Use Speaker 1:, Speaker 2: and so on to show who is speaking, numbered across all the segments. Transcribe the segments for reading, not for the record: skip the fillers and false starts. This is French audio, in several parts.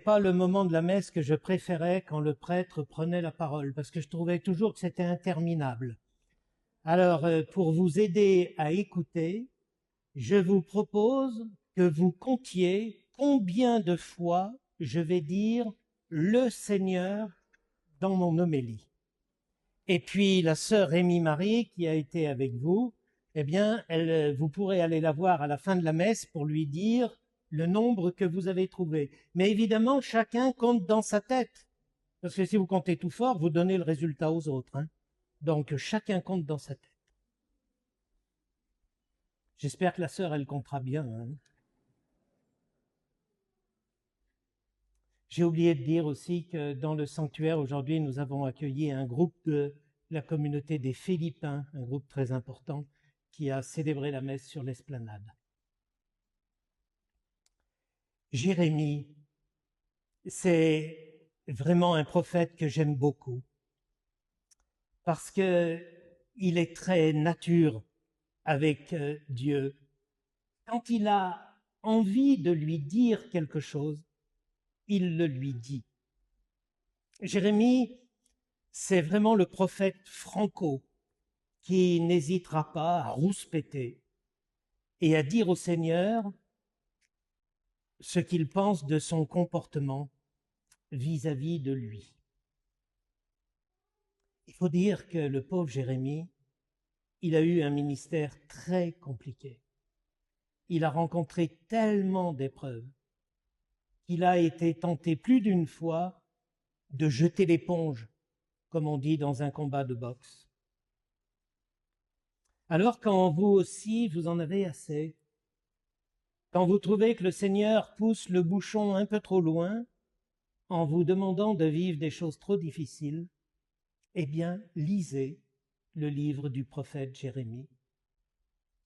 Speaker 1: pas le moment de la messe que je préférais quand le prêtre prenait la parole, parce que je trouvais toujours que c'était interminable. Alors, pour vous aider à écouter, je vous propose que vous comptiez combien de fois je vais dire le Seigneur dans mon homélie. Et puis la sœur Rémi Marie, qui a été avec vous, eh bien, vous pourrez aller la voir à la fin de la messe pour lui dire le nombre que vous avez trouvé. Mais évidemment, chacun compte dans sa tête. Parce que si vous comptez tout fort, vous donnez le résultat aux autres, hein. Donc chacun compte dans sa tête. J'espère que la sœur, elle comptera bien, hein. J'ai oublié de dire aussi que dans le sanctuaire, aujourd'hui, nous avons accueilli un groupe de la communauté des Philippins, un groupe très important, qui a célébré la messe sur l'esplanade. Jérémie, c'est vraiment un prophète que j'aime beaucoup, parce que il est très nature avec Dieu. Quand il a envie de lui dire quelque chose, il le lui dit. Jérémie, c'est vraiment le prophète franco qui n'hésitera pas à rouspéter et à dire au Seigneur ce qu'il pense de son comportement vis-à-vis de lui. Il faut dire que le pauvre Jérémie, il a eu un ministère très compliqué. Il a rencontré tellement d'épreuves qu'il a été tenté plus d'une fois de jeter l'éponge, comme on dit dans un combat de boxe. Alors quand vous aussi, vous en avez assez, quand vous trouvez que le Seigneur pousse le bouchon un peu trop loin en vous demandant de vivre des choses trop difficiles, eh bien, lisez le livre du prophète Jérémie.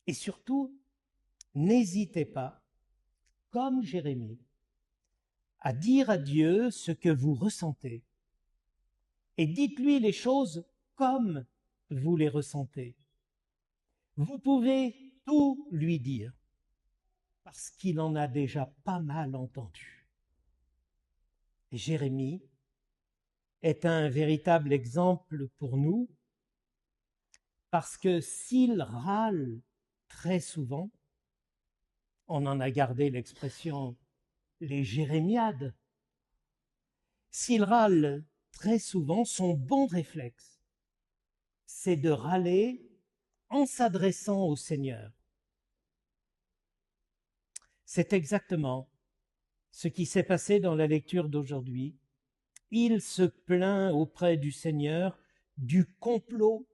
Speaker 1: Et surtout, n'hésitez pas, comme Jérémie, à dire à Dieu ce que vous ressentez. Et dites-lui les choses comme vous les ressentez. Vous pouvez tout lui dire, parce qu'il en a déjà pas mal entendu. Et Jérémie est un véritable exemple pour nous, parce que s'il râle très souvent, on en a gardé l'expression les jérémiades, s'il râle très souvent, son bon réflexe, c'est de râler en s'adressant au Seigneur. C'est exactement ce qui s'est passé dans la lecture d'aujourd'hui. Il se plaint auprès du Seigneur du complot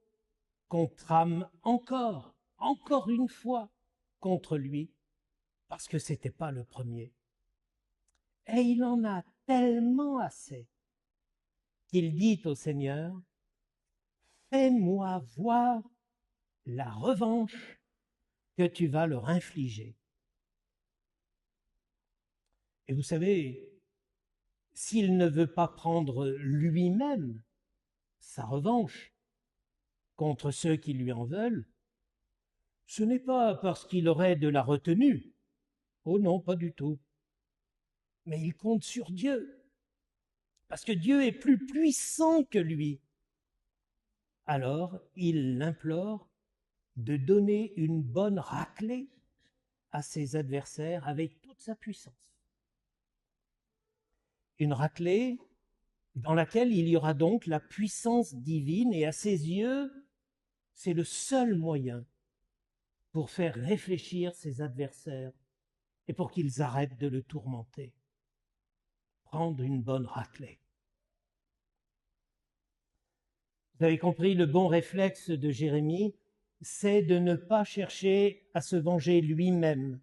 Speaker 1: qu'on trame encore une fois contre lui, parce que c'était pas le premier. Et il en a tellement assez qu'il dit au Seigneur, fais-moi voir la revanche que tu vas leur infliger. Et vous savez, s'il ne veut pas prendre lui-même sa revanche contre ceux qui lui en veulent, ce n'est pas parce qu'il aurait de la retenue. Oh non, pas du tout. Mais il compte sur Dieu, parce que Dieu est plus puissant que lui. Alors, il l'implore de donner une bonne raclée à ses adversaires avec toute sa puissance. Une raclée dans laquelle il y aura donc la puissance divine, et à ses yeux, c'est le seul moyen pour faire réfléchir ses adversaires et pour qu'ils arrêtent de le tourmenter. Prendre une bonne raclée. Vous avez compris, le bon réflexe de Jérémie, c'est de ne pas chercher à se venger lui-même,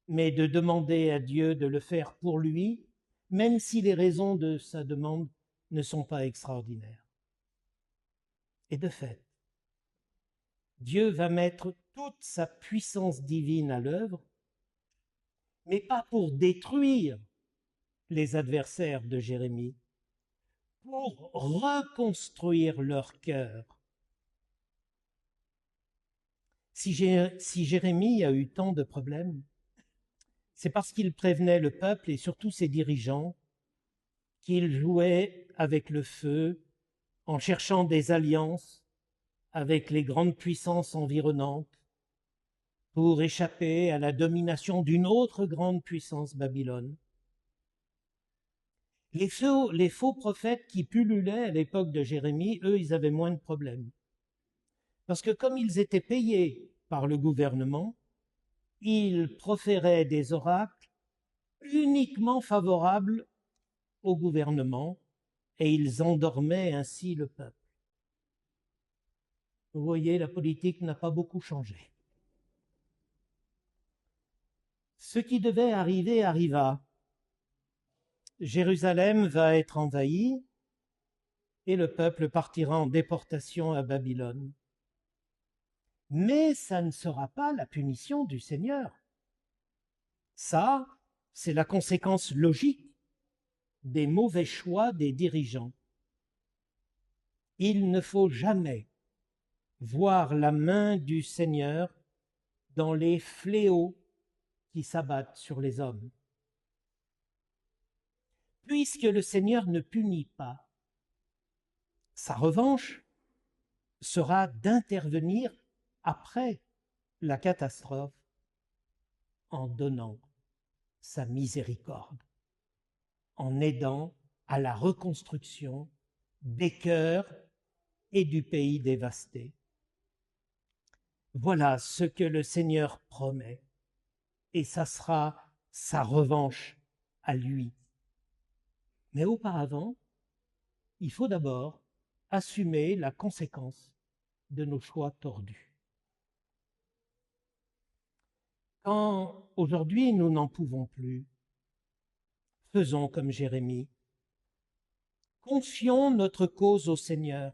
Speaker 1: mais de demander à Dieu de le faire pour lui, même si les raisons de sa demande ne sont pas extraordinaires. Et de fait, Dieu va mettre toute sa puissance divine à l'œuvre, mais pas pour détruire les adversaires de Jérémie, pour reconstruire leur cœur. Si Jérémie a eu tant de problèmes, c'est parce qu'il prévenait le peuple et surtout ses dirigeants qu'il jouait avec le feu en cherchant des alliances avec les grandes puissances environnantes pour échapper à la domination d'une autre grande puissance, Babylone. Les faux prophètes qui pullulaient à l'époque de Jérémie, eux, ils avaient moins de problèmes. Parce que comme ils étaient payés par le gouvernement, ils proféraient des oracles uniquement favorables au gouvernement et ils endormaient ainsi le peuple. Vous voyez, la politique n'a pas beaucoup changé. Ce qui devait arriver arriva. Jérusalem va être envahie et le peuple partira en déportation à Babylone. Mais ça ne sera pas la punition du Seigneur. Ça, c'est la conséquence logique des mauvais choix des dirigeants. Il ne faut jamais voir la main du Seigneur dans les fléaux qui s'abattent sur les hommes. Puisque le Seigneur ne punit pas, sa revanche sera d'intervenir après la catastrophe en donnant sa miséricorde, en aidant à la reconstruction des cœurs et du pays dévasté. Voilà ce que le Seigneur promet, et ça sera sa revanche à lui. Mais auparavant, il faut d'abord assumer la conséquence de nos choix tordus. Quand aujourd'hui nous n'en pouvons plus, faisons comme Jérémie. Confions notre cause au Seigneur.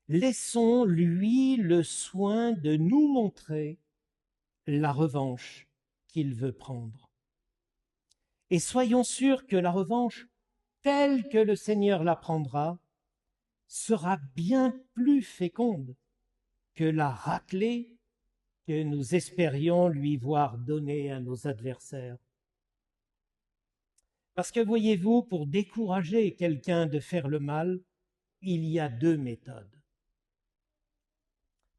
Speaker 1: Laissons-lui le soin de nous montrer la revanche qu'il veut prendre. Et soyons sûrs que la revanche, telle que le Seigneur la prendra, sera bien plus féconde que la raclée que nous espérions lui voir donner à nos adversaires. Parce que voyez-vous, pour décourager quelqu'un de faire le mal, il y a deux méthodes.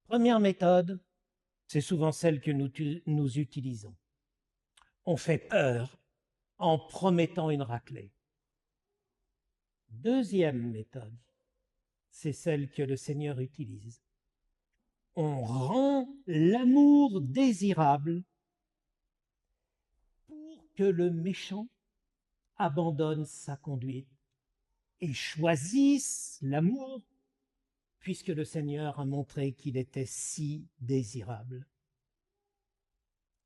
Speaker 1: Première méthode, c'est souvent celle que nous utilisons. On fait peur en promettant une raclée. Deuxième méthode, c'est celle que le Seigneur utilise. On rend l'amour désirable pour que le méchant abandonne sa conduite et choisisse l'amour, puisque le Seigneur a montré qu'il était si désirable.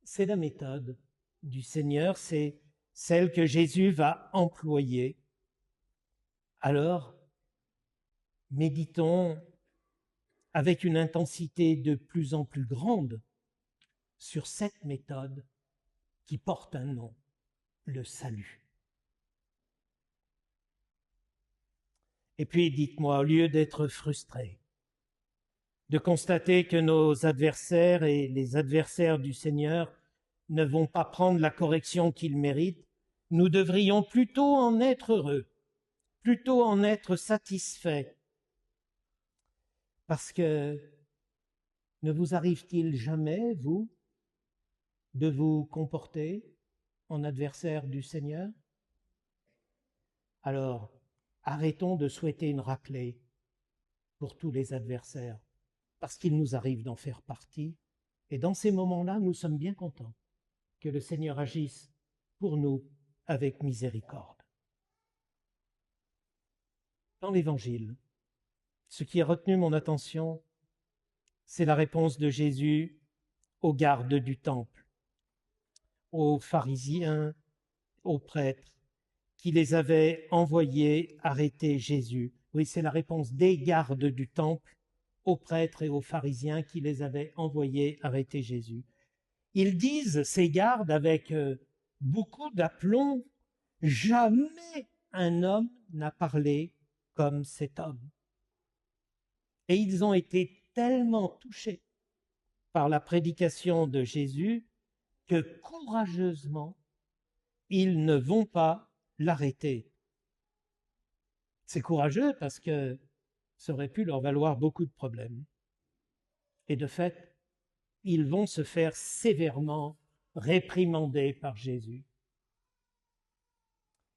Speaker 1: C'est la méthode du Seigneur, c'est celle que Jésus va employer. Alors, méditons avec une intensité de plus en plus grande sur cette méthode qui porte un nom, le salut. Et puis, dites-moi, au lieu d'être frustré, de constater que nos adversaires et les adversaires du Seigneur ne vont pas prendre la correction qu'ils méritent, nous devrions plutôt en être heureux, plutôt en être satisfaits. Parce que ne vous arrive-t-il jamais, vous, de vous comporter en adversaire du Seigneur? Alors, arrêtons de souhaiter une raclée pour tous les adversaires, parce qu'il nous arrive d'en faire partie. Et dans ces moments-là, nous sommes bien contents que le Seigneur agisse pour nous avec miséricorde. Dans l'Évangile, ce qui a retenu mon attention, c'est la réponse de Jésus aux gardes du temple, aux pharisiens, aux prêtres, qui les avaient envoyés arrêter Jésus. Oui, c'est la réponse des gardes du temple aux prêtres et aux pharisiens qui les avaient envoyés arrêter Jésus. Ils disent, ces gardes, avec beaucoup d'aplomb, « Jamais un homme n'a parlé comme cet homme. » Et ils ont été tellement touchés par la prédication de Jésus que courageusement, ils ne vont pas l'arrêter. C'est courageux parce que ça aurait pu leur valoir beaucoup de problèmes. Et de fait, ils vont se faire sévèrement réprimander par Jésus.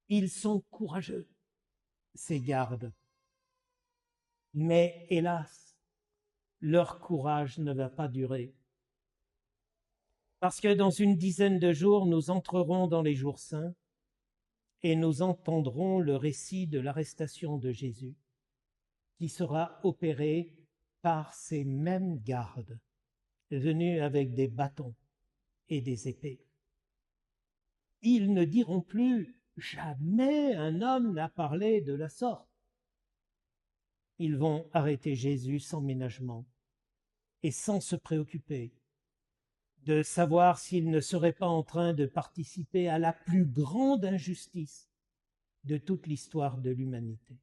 Speaker 1: Ils sont courageux, ces gardes. Mais hélas, leur courage ne va pas durer. Parce que dans une dizaine de jours, nous entrerons dans les jours saints et nous entendrons le récit de l'arrestation de Jésus, qui sera opéré par ces mêmes gardes, venus avec des bâtons et des épées. Ils ne diront plus « jamais un homme n'a parlé de la sorte ». Ils vont arrêter Jésus sans ménagement et sans se préoccuper de savoir s'il ne serait pas en train de participer à la plus grande injustice de toute l'histoire de l'humanité.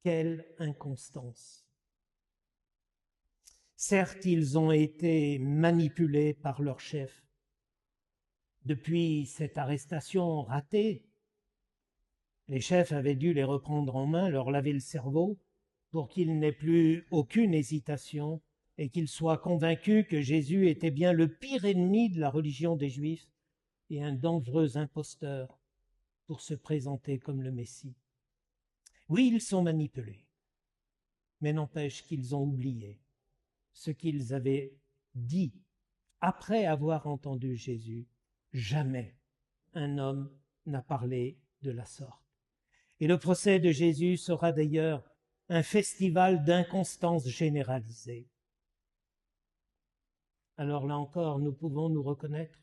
Speaker 1: Quelle inconstance! Certes, ils ont été manipulés par leur chef. Depuis cette arrestation ratée, les chefs avaient dû les reprendre en main, leur laver le cerveau, pour qu'ils n'aient plus aucune hésitation et qu'ils soient convaincus que Jésus était bien le pire ennemi de la religion des Juifs et un dangereux imposteur pour se présenter comme le Messie. Oui, ils sont manipulés, mais n'empêche qu'ils ont oublié ce qu'ils avaient dit après avoir entendu Jésus. Jamais un homme n'a parlé de la sorte. Et le procès de Jésus sera d'ailleurs un festival d'inconstance généralisée. Alors là encore, nous pouvons nous reconnaître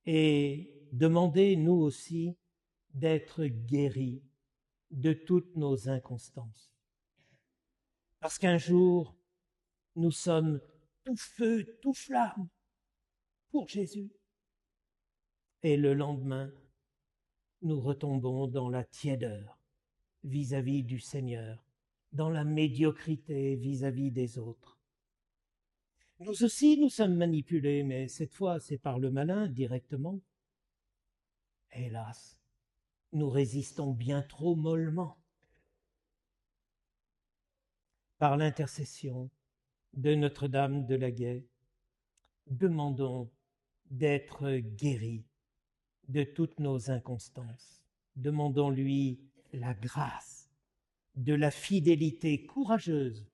Speaker 1: et demander, nous aussi, d'être guéris de toutes nos inconstances. Parce qu'un jour, nous sommes tout feu, tout flamme pour Jésus. Et le lendemain, nous retombons dans la tiédeur vis-à-vis du Seigneur, dans la médiocrité vis-à-vis des autres. Nous aussi, nous sommes manipulés, mais cette fois, c'est par le malin directement. Hélas, nous résistons bien trop mollement. Par l'intercession de Notre-Dame de la Gaie, demandons d'être guéris de toutes nos inconstances. Demandons-lui la grâce de la fidélité courageuse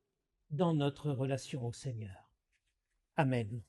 Speaker 1: dans notre relation au Seigneur. Amen.